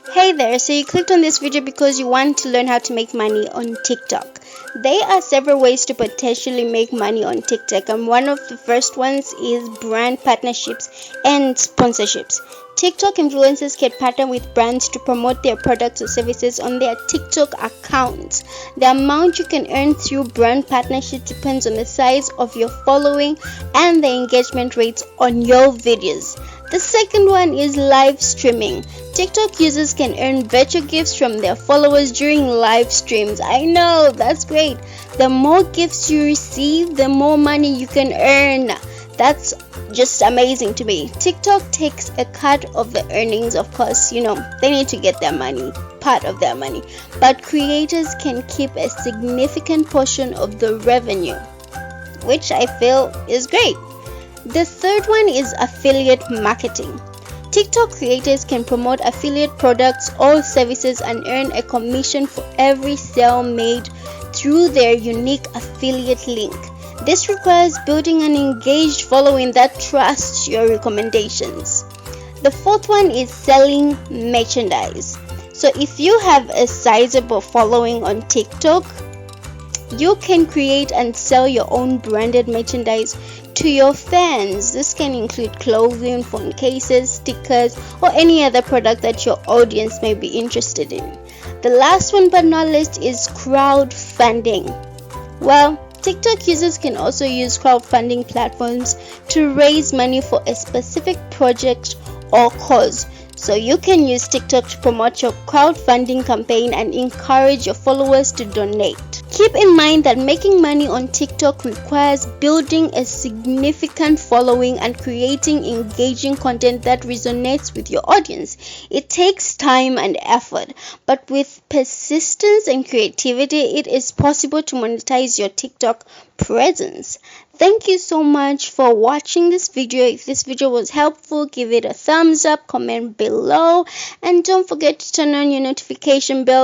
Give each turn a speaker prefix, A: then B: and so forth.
A: Hey there, so you clicked on this video because you want to learn how to make money on TikTok. There are several ways to potentially make money on TikTok, and one of the first ones is brand partnerships and sponsorships. TikTok influencers can partner with brands to promote their products or services on their TikTok accounts. The amount you can earn through brand partnerships depends on the size of your following and the engagement rates on your videos. The second one is live streaming. TikTok users can earn virtual gifts from their followers during live streams. I know, that's great. The more gifts you receive, the more money you can earn. That's just amazing to me. TikTok takes a cut of the earnings, of course, they need to get their money, part of their money. But creators can keep a significant portion of the revenue, which I feel is great. The third one is affiliate marketing. TikTok creators can promote affiliate products or services and earn a commission for every sale made through their unique affiliate link. This requires building an engaged following that trusts your recommendations. The fourth one is selling merchandise. So if you have a sizable following on TikTok, you can create and sell your own branded merchandise to your fans. This can include clothing, phone cases, stickers, or any other product that your audience may be interested in. The last one but not least is crowdfunding. Well, TikTok users can also use crowdfunding platforms to raise money for a specific project or cause. So you can use TikTok to promote your crowdfunding campaign and encourage your followers to donate. Keep in mind that making money on TikTok requires building a significant following and creating engaging content that resonates with your audience. It takes time and effort, but with persistence and creativity, it is possible to monetize your TikTok presence. Thank you so much for watching this video. If this video was helpful, give it a thumbs up, comment below, and don't forget to turn on your notification bell